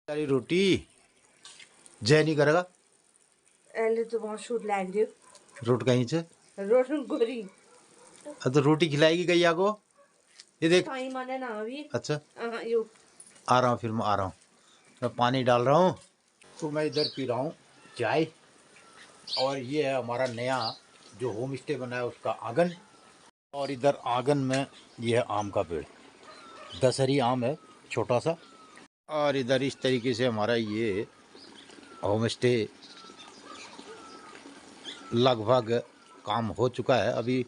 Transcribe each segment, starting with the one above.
सारी रोटी जय नहीं करेगा। एले तो बहुत शूट लैंड दे रोट कहीं से रोशन गोरी तो रोटी खिलाएगी गैया को। ये देख खाई माने ना अभी। अच्छा यू आ रहा हूँ, फिर मैं आ रहा हूँ। मैं पानी डाल रहा हूँ तो मैं इधर पी रहा हूँ चाय। और ये है हमारा नया जो होम स्टे बना है उसका आंगन। और इधर आंगन में ये है आम का पेड़, दशहरी आम है छोटा सा। और इधर इस तरीके से हमारा ये होम स्टे लगभग काम हो चुका है। अभी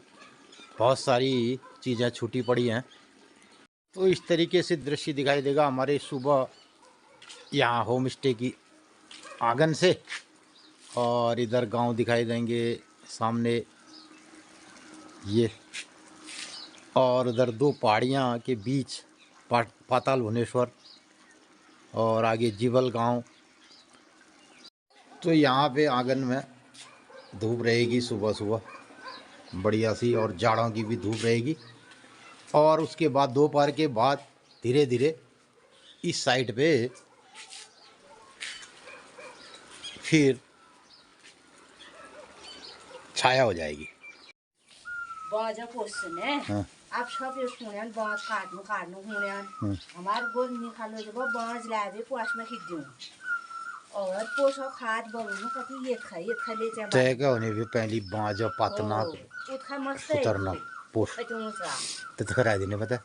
बहुत सारी चीज़ें छूटी पड़ी हैं। तो इस तरीके से दृश्य दिखाई देगा हमारे सुबह यहाँ होम स्टे की आंगन से। और इधर गांव दिखाई देंगे सामने ये, और उधर दो पहाड़ियाँ के बीच पाताल भुवनेश्वर और आगे जीवल गांव। तो यहाँ पे आंगन में धूप रहेगी सुबह सुबह बढ़िया सी, और जाड़ों की भी धूप रहेगी। और उसके बाद दोपहर के बाद धीरे धीरे इस साइड पे फिर छाया हो जाएगी। बाजा क्वेश्चन है। हाँ। आप सब ये सुनेन बाज काटनु हुनेन हमार गोल निकालो जब बाज लावे पोष में खिच दूं और पोषो खाद बलून कति ये खले चे तय का होने भी पहली बाजा पातना उठा मस्त है सुतरना पोष तो करा देने पता।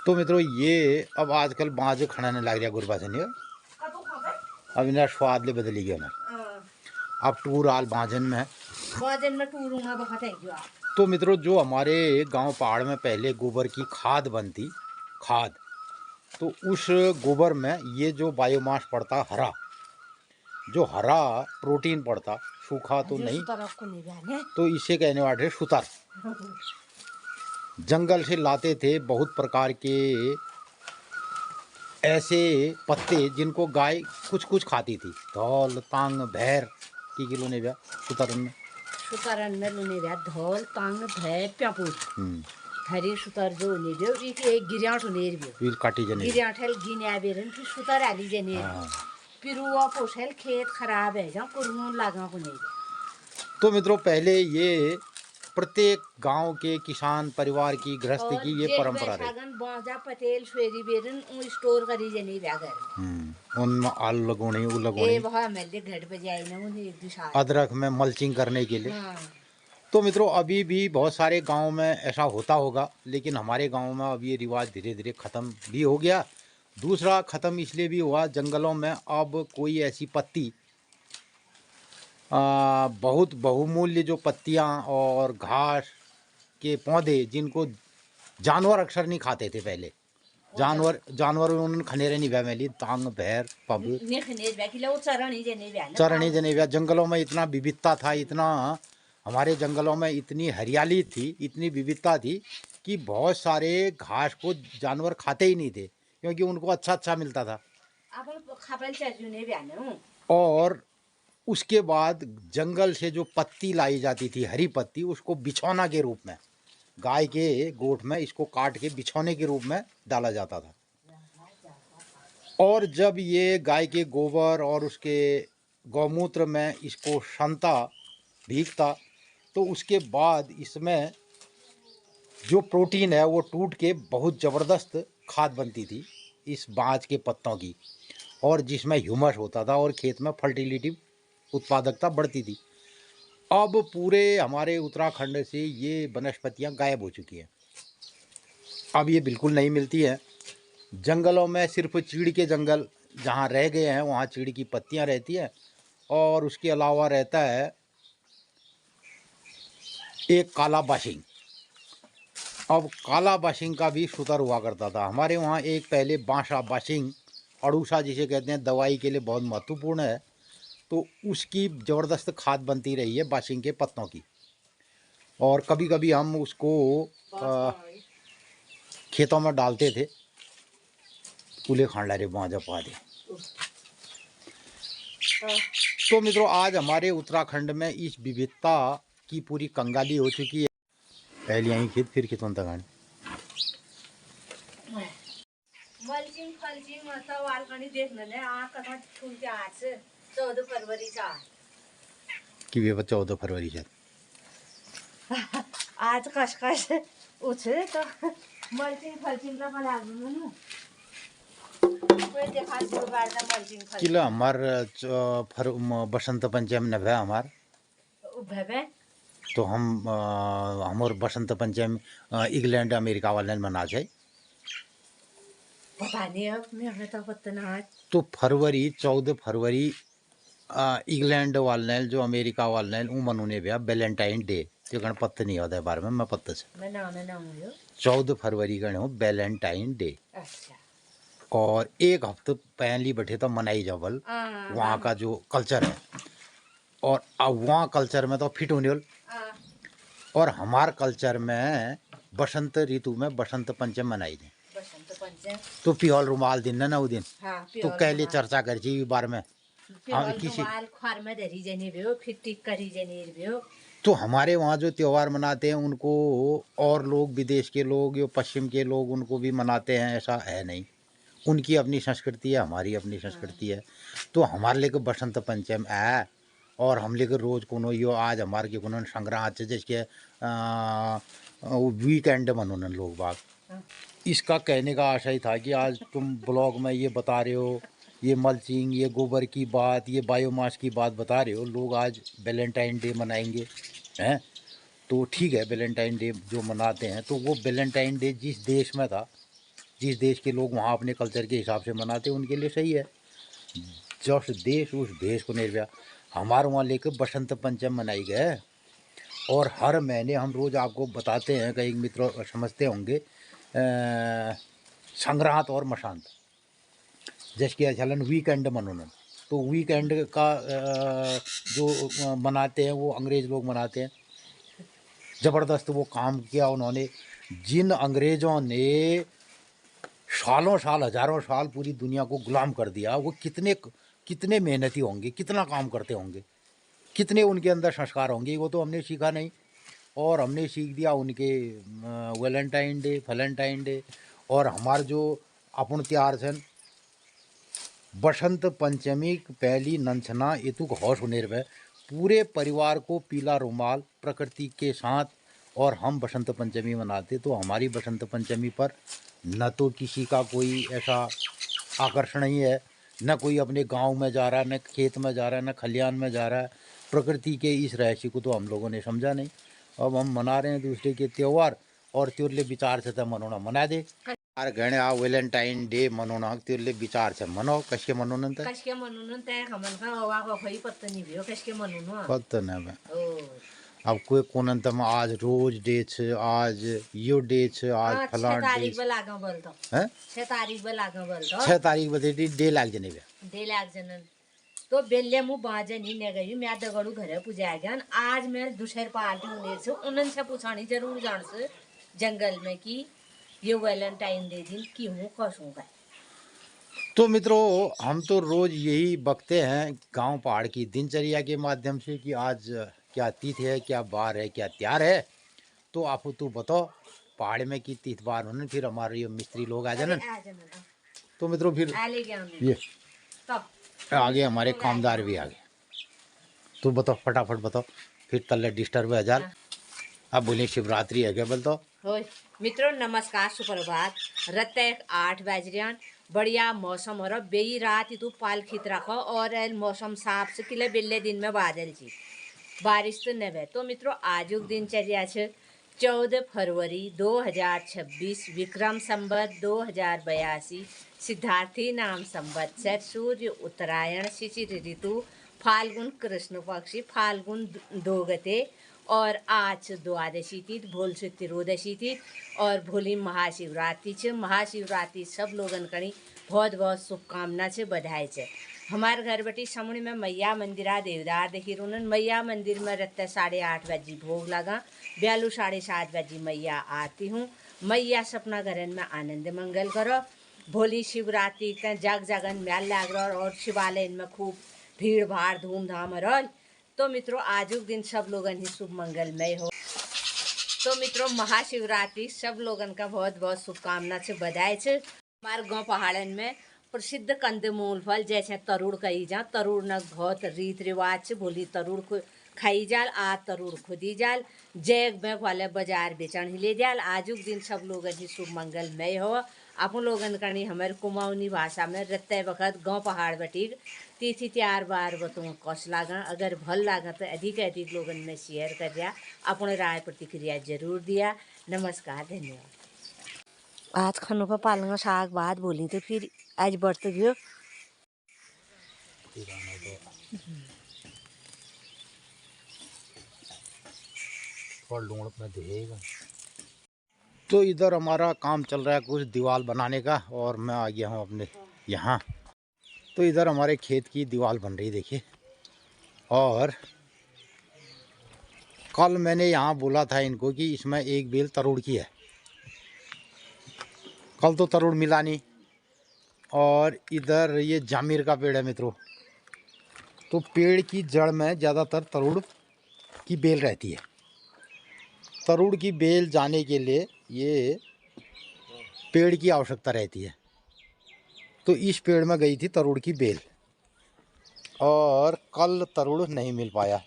तो मित्रों ये अब आजकल बाज खाने लग गया गुरबा से नहीं। अब इन्हें स्वाद ले बदली गया ना। अब टूर आल बाजन में टूर होना बहुत है। तो मित्रों जो हमारे गांव पहाड़ में पहले गोबर की खाद बनती खाद, तो उस गोबर में ये जो बायोमास पड़ता हरा, जो हरा प्रोटीन पड़ता सूखा तो नहीं, तो इसे कहने वाले सुतार। जंगल से लाते थे बहुत प्रकार के ऐसे पत्ते जिनको गाय कुछ कुछ खाती थी। धौल तांग भैर की किलो ने ब्या सुतारन में लुने ब्या धौल तांग भैर प्यापुर हरी सुतार जो ने ब्यो एक गिरियाठ नेर ब्यो फिर काटी जने गिरियाठल गिन्या बेरन फिर सुतार आली जने फिर वो पोषल खेत खराब है जा कुरनु लागा को नहीं। तो मित्रों पहले ये प्रत्येक गांव के किसान परिवार की गृहस्थी की ये परंपरा रही। बाजा पटेल स्वेरी बेरन उन स्टोर करी जनी ब्यागर उनमें आलू लगोनी वो लगोनी वहाँ मेरे घर पे जाए ना उन्हें एक दूसरा अदरक में मल्चिंग करने के लिए। तो मित्रों अभी भी बहुत सारे गांव में ऐसा होता होगा, लेकिन हमारे गांव में अब ये रिवाज धीरे धीरे ख़त्म भी हो गया। दूसरा ख़त्म इसलिए भी हुआ, जंगलों में अब कोई ऐसी पत्ती बहुत बहुमूल्य जो पत्तियां और घास के पौधे जिनको जानवर अक्सर नहीं खाते थे पहले, जानवर उन्होंने खनेरे नहीं ब्या मैली तांग भैर पब चरणी जने ब्या। जंगलों में इतना विविधता था, इतना हमारे जंगलों में इतनी हरियाली थी, इतनी विविधता थी कि बहुत सारे घास को जानवर खाते ही नहीं थे क्योंकि उनको अच्छा अच्छा मिलता था। और उसके बाद जंगल से जो पत्ती लाई जाती थी हरी पत्ती, उसको बिछौना के रूप में गाय के गोठ में इसको काट के बिछौने के रूप में डाला जाता था। और जब ये गाय के गोबर और उसके गौमूत्र में इसको सनता भीगता, तो उसके बाद इसमें जो प्रोटीन है वो टूट के बहुत ज़बरदस्त खाद बनती थी इस बाँज के पत्तों की, और जिसमें ह्यूमस होता था और खेत में फर्टिलिटी उत्पादकता बढ़ती थी। अब पूरे हमारे उत्तराखंड से ये वनस्पतियाँ गायब हो चुकी हैं, अब ये बिल्कुल नहीं मिलती हैं। जंगलों में सिर्फ चीड़ के जंगल जहाँ रह गए हैं वहाँ चीड़ की पत्तियाँ रहती हैं, और उसके अलावा रहता है एक काला बाशिंग। अब काला बाशिंग का भी सुतर हुआ करता था हमारे वहाँ। एक पहले बांसा बाशिंग अड़ूसा जिसे कहते हैं, दवाई के लिए बहुत महत्वपूर्ण है, तो उसकी ज़बरदस्त खाद बनती रही है बाशिंग के पत्तों की। और कभी कभी हम उसको खेतों में डालते थे, कूले खांडा रे बाजा पा दे। तो मित्रों आज हमारे उत्तराखंड में इस विविधता की पूरी कंगाली हो चुकी है। पहले यहीं खेत फिर खेतों तक मल्चिंग फल्चिंग मत वालकणी देखणं नाही आ कथा ठुलते आज 14 फरवरीचा कि वे 14 फरवरी से आज कस उठे तो मल्चिंग फल्चिंग ला मला म्हणून कोई देखा जो बारदा मल्चिंग फल्चिंग किला हमार बसंत पंचमी न भे हमार भवे तो हमर बसंत पंचमी इंग्लैंड अमेरिका वाले मना जाए पता नहीं अब मैं हमें तो पता ना तो फरवरी 14 फरवरी इंग्लैंड वाले जो अमेरिका वाले वो मनोने भैया वैलेंटाइन डे तो गण पत्ते नहीं होता है बारे में मैं पत्ते से मैं ना हूँ 14 फरवरी गण हो वैलेंटाइन डे अच्छा और एक हफ्ते पहले बैठे तो मनाई जावल वहाँ का जो कल्चर है और अब वहाँ कल्चर में तो फिट होने और हमार कल्चर में बसंत ऋतु में बसंत पंचमी मनाई जाए बसंत पंचमी तो पिहल रुमाल दिन ना वो दिन हाँ तो कैले चर्चा कर जी बार में पिहल रुमाल खार में धरी जनी भ्यो फिर टिक करी जनी भ्यो तो हमारे वहाँ जो त्योहार मनाते हैं उनको और लोग विदेश के लोग या पश्चिम के लोग उनको भी मनाते हैं ऐसा है नहीं उनकी अपनी संस्कृति है हमारी अपनी संस्कृति है तो हमारे लिए बसंत पंचम है और हम लेकर रोज कोनो यो आज हमारे के कोनो संग्रांत जिसके वीकेंड मनोन लोग बाग इसका कहने का आशय था कि आज तुम ब्लॉग में ये बता रहे हो ये मल्चिंग ये गोबर की बात ये बायोमास की बात बता रहे हो लोग आज वैलेंटाइन डे मनाएंगे हैं तो ठीक है वैलेंटाइन डे जो मनाते हैं तो वो वैलेंटाइन डे जिस देश में था जिस देश के लोग वहाँ अपने कल्चर के हिसाब से मनाते हैं उनके लिए सही है जिस देश उस देश को निर्व्या हमारे वहाँ लेकर बसंत पंचम मनाई गए और हर महीने हम रोज़ आपको बताते हैं कई मित्र समझते होंगे संग्रांत और मशांत जैसे चलन वीकेंड मनोनन तो वीकेंड का जो मनाते हैं वो अंग्रेज़ लोग मनाते हैं ज़बरदस्त वो काम किया उन्होंने जिन अंग्रेज़ों ने सालों साल हजारों साल पूरी दुनिया को गुलाम कर दिया वो कितने मेहनती होंगे कितना काम करते होंगे कितने उनके अंदर संस्कार होंगे वो तो हमने सीखा नहीं और हमने सीख दिया उनके वैलेंटाइन डे फैलेंटाइन डे और हमारे जो अपन त्योहार हैं बसंत पंचमी पहली नंचना ये तो होश होने रहे पूरे परिवार को पीला रुमाल प्रकृति के साथ और हम बसंत पंचमी मनाते तो हमारी बसंत पंचमी पर न तो किसी का कोई ऐसा आकर्षण ही है न कोई अपने गांव में जा रहा है न खेत में जा रहा है न खलियान में जा रहा है प्रकृति के इस रहस्य को तो हम लोगों ने समझा नहीं अब हम मना रहे हैं दूसरे के त्यौहार और त्योरले विचार से तो मनोना मना दे यार गणे आ वैलेंटाइन डे मनोना त्योरले विचार से मनो कशके मनोनन त कशके म्हणून त्या खमन का हवा का होई पत्ता नहीं भ्यो कशके म्हणून पत्ता नहीं बे ओ अब कोई कोनन तम आज रोज डे छ आज यो डे छ आज फलान 6 तारीख पे लागा बोलतो हैं 6 तारीख पे लागा बोलतो 6 तारीख बते डे लाग जने बे दे लाग जनन तो बेल्ले मु बाजनी ने गई मैं दगड़ू घरे पूजा गन आज मैं दूसरे पार्टी उन्हें से उनन से पूछानी जरूर जान से जंगल में कि ये वैलेंटाइन डे दिन क्यों कसूंगा तो मित्रों हम तो रोज यही बकते हैं गांव पहाड़ की दिनचर्या के माध्यम से कि आज क्या तिथि है क्या बार है क्या त्योहार है तो आप तू बताओ पहाड़ में की तिथि बार होने फिर हमारे ये मिस्त्री लोग आ जाना तो मित्रों फिर ये आगे हमारे कामदार भी आ गए तो बताओ फटाफट बताओ फिर तल्ले डिस्टर्ब है हजार अब बोलिए शिवरात्रि है क्या बोलते होय मित्रों नमस्कार सुप्रभात रत्ते 8 बजरियान बढ़िया मौसम हो रहा बेई रात तू पाल खींच रखो और मौसम साफ से किले बिल्ले दिन में बादल जी बारिश तो न है तो मित्रों आज दिनचर्या है 14 फरवरी 2026 विक्रम संवत 2082 सिद्धार्थी नाम संवत्सर सूर्य उत्तरायण शिशिर ऋतु फाल्गुन कृष्ण पक्षी फाल्गुन दोगते और आज द्वादशी तिथि भोल से त्रोदशी तिथि और भोली महाशिवरात्रि छे महाशिवरात्रि सब लोगन कणी बहुत बहुत शुभकामना छे बधाई छे हमारे घर बेटी सामने में मैया मंदिरा देवदार देखी रोनन मैया मंदिर में रहते 8:30 बजे भोग लगा ब्यालू 7:30 बजे मैया आती हूँ मैया सपना घरन में आनंद मंगल करो भोली शिवरात्रि का जग जगन मेल लाग रहा और शिवालय में खूब भीड़ भाड़ धूमधाम रहा तो मित्रों आज दिन सब लोगन ही शुभ मंगलमय हो तो मित्रों महाशिवरात्रि सब लोगन का बहुत बहुत शुभकामना से बधाई छे। हमारे गांव पहाड़न में प्रसिद्ध कंदमूल फल जैसे तरुड़ कही जा। तरुड़ न बहुत रीत रिवाज से बोली तरुड़ को खाई जाल। आज तरुड़ खुदी जाल जैग में वाले बाजार बेचन ही ले जाल। आजुक दिन सब लोग ही शुभ मंगलमय हो। अपन लोगन करनी हमारे कुमाऊनी भाषा में रत्ते वक्त गांव पहाड़ बटीक तिथि त्यार बार बतूँ कस लागन। अगर भल लागन तो अधिक लोगन में शेयर कर दिया। अपने राय प्रतिक्रिया जरूर दिया। नमस्कार, धन्यवाद। आज खानों का पालंगा साग बात बोली तो फिर आज बढ़ते गयो। तो इधर हमारा काम चल रहा है कुछ दीवार बनाने का और मैं आ गया हूँ अपने यहाँ। तो इधर हमारे खेत की दीवार बन रही देखिए। और कल मैंने यहाँ बोला था इनको कि इसमें एक बेल तरुड़ की है। कल तो तरुड़ मिला नहीं। और इधर ये जामिर का पेड़ है मित्रों। तो पेड़ की जड़ में ज़्यादातर तरुड़ की बेल रहती है। तरुड़ की बेल जाने के लिए ये पेड़ की आवश्यकता रहती है। तो इस पेड़ में गई थी तरुड़ की बेल और कल तरुड़ नहीं मिल पाया।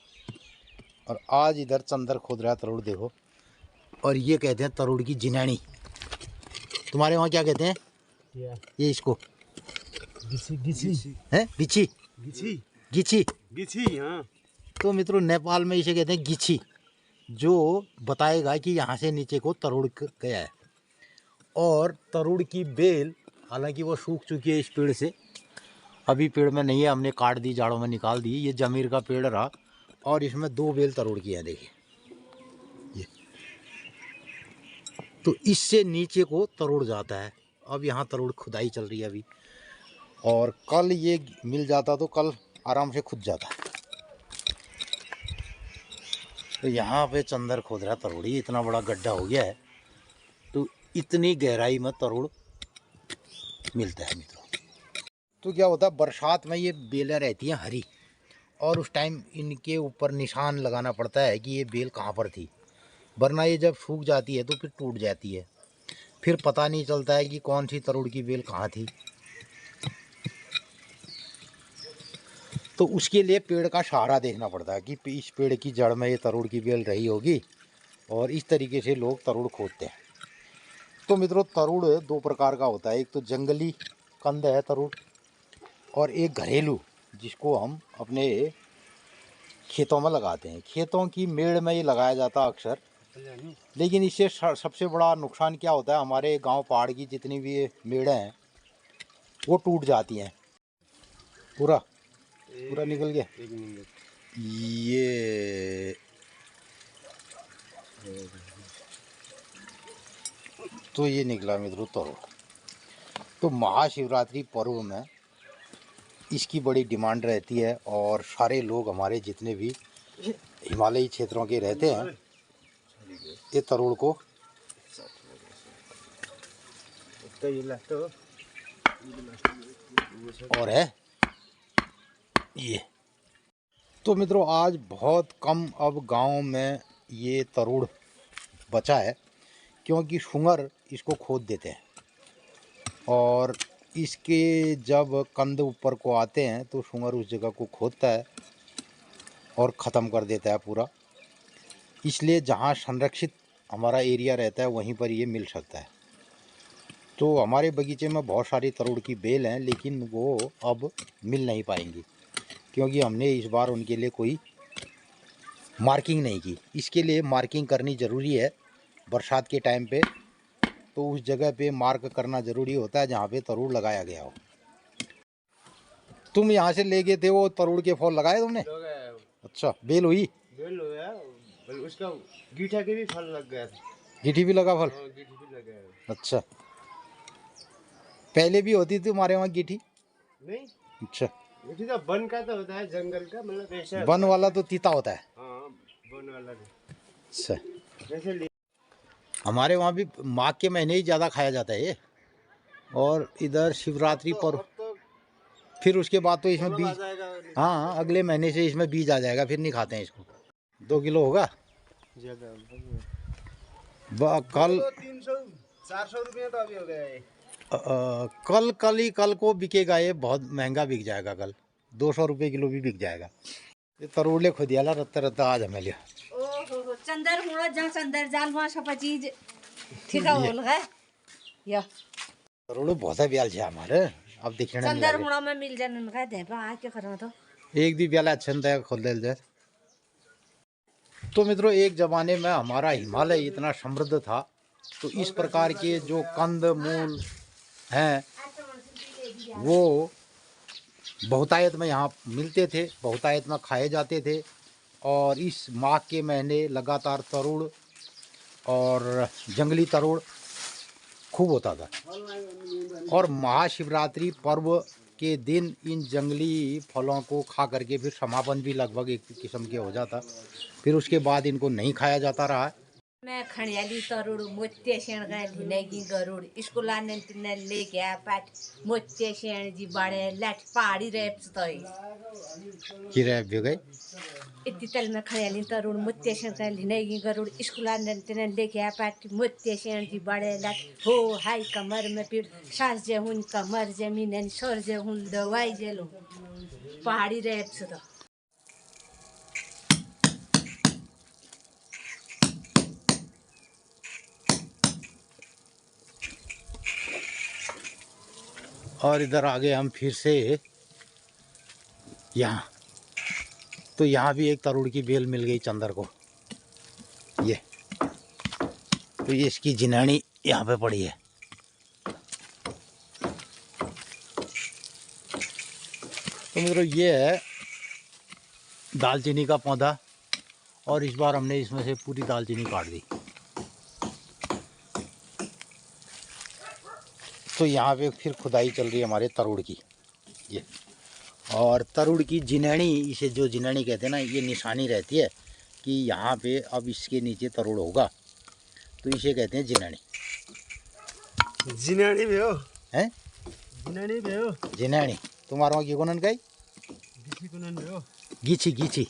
और आज इधर चंदर खोद रहा है तरुड़ देखो। और ये कहते हैं तरुड़ की जिनैनी। तुम्हारे वहाँ क्या कहते हैं? ये इसको है गिची गिची गिची। हाँ, तो मित्रों नेपाल में इसे कहते हैं गिची, जो बताएगा कि यहाँ से नीचे को तरुड़ गया है। और तरुड़ की बेल हालांकि वो सूख चुकी है इस पेड़ से, अभी पेड़ में नहीं है, हमने काट दी, जाड़ों में निकाल दी। ये जमीर का पेड़ रहा और इसमें 2 बेल तरुड़ की है देखिए ये। तो इससे नीचे को तरुड़ जाता है। अब यहाँ तरुड़ खुदाई चल रही है अभी। और कल ये मिल जाता तो कल आराम से खुद जाता। तो यहाँ पे चंदर खोद रहा तरुड़ी। इतना बड़ा गड्ढा हो गया है तो इतनी गहराई में तरुड़ मिलता है मित्रों। तो क्या होता है, बरसात में ये बेलें रहती हैं हरी और उस टाइम इनके ऊपर निशान लगाना पड़ता है कि ये बेल कहाँ पर थी, वरना ये जब सूख जाती है तो फिर टूट जाती है। फिर पता नहीं चलता है कि कौन सी तरुड़ की बेल कहाँ थी। तो उसके लिए पेड़ का सहारा देखना पड़ता है कि इस पेड़ की जड़ में ये तरुड़ की बेल रही होगी। और इस तरीके से लोग तरुड़ खोदते हैं। तो मित्रों तरुड़ 2 प्रकार का होता है। एक तो जंगली कंद है तरुड़ और एक घरेलू जिसको हम अपने खेतों में लगाते हैं। खेतों की मेड़ में ये लगाया जाता है अक्सर। लेकिन इससे सबसे बड़ा नुकसान क्या होता है, हमारे गांव पहाड़ की जितनी भी मेड़ें हैं वो टूट जाती हैं। पूरा निकल गया ये। तो ये निकला मित्रों तरुड़। तो महाशिवरात्रि पर्व में इसकी बड़ी डिमांड रहती है और सारे लोग हमारे जितने भी हिमालयी क्षेत्रों के रहते हैं ये तरुड़ को और है ये। तो मित्रों आज बहुत कम अब गांव में ये तरुड़ बचा है क्योंकि शुंगर इसको खोद देते हैं। और इसके जब कंद ऊपर को आते हैं तो शुंगर उस जगह को खोदता है और ख़त्म कर देता है पूरा। इसलिए जहाँ संरक्षित हमारा एरिया रहता है वहीं पर ये मिल सकता है। तो हमारे बगीचे में बहुत सारी तरुड़ की बेल हैं लेकिन वो अब मिल नहीं पाएंगी क्योंकि हमने इस बार उनके लिए कोई मार्किंग नहीं की। इसके लिए मार्किंग करनी ज़रूरी है बरसात के टाइम पे। तो उस जगह पे मार्क करना ज़रूरी होता है जहाँ पे तरुड़ लगाया गया हो। तुम यहाँ से ले गए थे वो तरुड़ के फल लगाए तुमने? अच्छा, बेल हुई? बेल हुआ, उसका गीठा के भी फल लग गया था। गीठी भी लगा फल? हाँ, गीठी भी लगा है। अच्छा, पहले भी होती थी हमारे वहाँ गीठी? नहीं। अच्छा, गीठी तो वन का तो होता है, जंगल का, मतलब ऐसा। वन वाला तो तीता होता है। हाँ, वन वाला भी। अच्छा, जैसे हमारे वहाँ भी माघ के महीने ही ज़्यादा खाया जाता है ये। और इधर शिवरात्रि पर फिर उसके बाद तो इसमें बीज, हाँ अगले महीने से इसमें बीज आ जाएगा, फिर नहीं खाते हैं इसको। 2 किलो होगा ज्यादा कल 300-400 रुपये तो अभी हो गया है। कल को बिकेगा, ये बहुत महंगा बिक जाएगा कल, 200 रुपये किलो भी बिक जाएगा। ये तरोड़े खुदियाला रत्ता रत्ता आज हमें लिया। ओहो चंदर हुआ जहाँ चंदर जाल वहाँ सब चीज ठीक है या तरोड़े बहुत है ब्याल छे हमारे, अब दिखने नहीं चंदर लगे। हुआ में मिल जाने उनका दे पर आज क्या करना तो एक दी ब्याला अच्छा नहीं खोल दे जाए। तो मित्रों, एक जमाने में हमारा हिमालय इतना समृद्ध था, तो इस प्रकार के जो कंद मूल हैं वो बहुतायत में यहाँ मिलते थे, बहुतायत में खाए जाते थे। और इस माघ के महीने लगातार तरुड़ और जंगली तरुड़ खूब होता था। और महाशिवरात्रि पर्व के दिन इन जंगली फलों को खा करके फिर समापन भी लगभग एक किस्म के हो जाता। फिर उसके बाद इनको नहीं खाया जाता रहा। मैं खड़ियाली तरुड़ मोत्य शेण गए ढिनेगी गरुड़ स्कूल आने तिने ले गया पाट मोत्य शेण जी बड़े लट पहाड़ी रेप्स तो कि रह भी गए इतनी तल में खड़ियाली तरुड़ मोत्य शेण गए ढिनेगी गरुड़ स्कूल आने तिने ले गया पाट मोत्य शेण जी बड़े लट हो हाय कमर में पीड़ सांस जे हुन कमर जमीन सर जे हुन दवाई जे लो पहाड़ी रेप्स तो और इधर आगे हम फिर से यहाँ, तो यहाँ भी एक तरुड़ की बेल मिल गई चंदर को। ये तो ये इसकी जिनानी यहाँ पे पड़ी है। तो मित्रों, ये है दालचीनी का पौधा, और इस बार हमने इसमें से पूरी दालचीनी काट दी। तो यहाँ पे फिर खुदाई चल रही है हमारे तरुड़ की। ये और तरुड़ की जिनैनी, इसे जो जिनैनी कहते हैं ना, ये निशानी रहती है कि यहाँ पे अब इसके नीचे तरुड़ होगा, तो इसे कहते हैं जिनैनी। जिनानी भी हो हैं? जिनानी भी हो जिनैनी तुम्हारा की कोनन गई किसी को नहीं हो गीची गीची।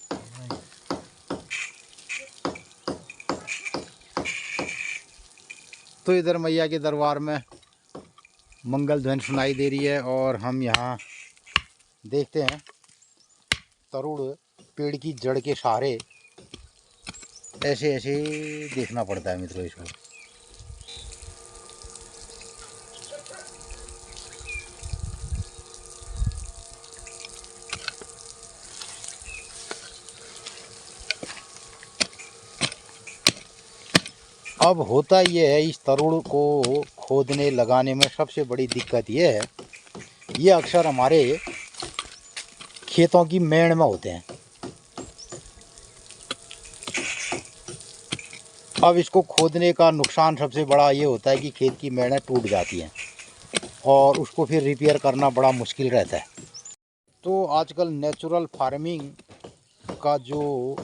तो इधर मैया के दरबार में मंगल ध्वनि सुनाई दे रही है, और हम यहाँ देखते हैं तरुड़ पेड़ की जड़ के सहारे ऐसे ऐसे देखना पड़ता है मित्रों इसको। अब होता ये है, इस तरुड़ को खोदने लगाने में सबसे बड़ी दिक्कत ये है, ये अक्सर हमारे खेतों की मेड़ में होते हैं। अब इसको खोदने का नुकसान सबसे बड़ा ये होता है कि खेत की मेड़ें टूट जाती हैं और उसको फिर रिपेयर करना बड़ा मुश्किल रहता है। तो आजकल नेचुरल फार्मिंग का जो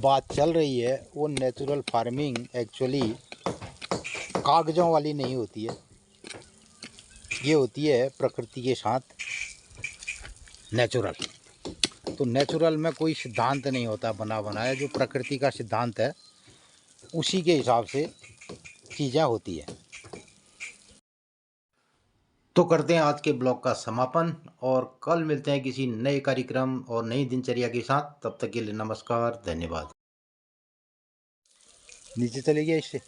बात चल रही है, वो नेचुरल फार्मिंग एक्चुअली कागज़ों वाली नहीं होती है, ये होती है प्रकृति के साथ नेचुरल। तो नेचुरल में कोई सिद्धांत नहीं होता बना बनाया, जो प्रकृति का सिद्धांत है उसी के हिसाब से चीज़ें होती है। तो करते हैं आज के ब्लॉग का समापन, और कल मिलते हैं किसी नए कार्यक्रम और नई दिनचर्या के साथ। तब तक के लिए नमस्कार, धन्यवाद। नीचे चले गया इससे।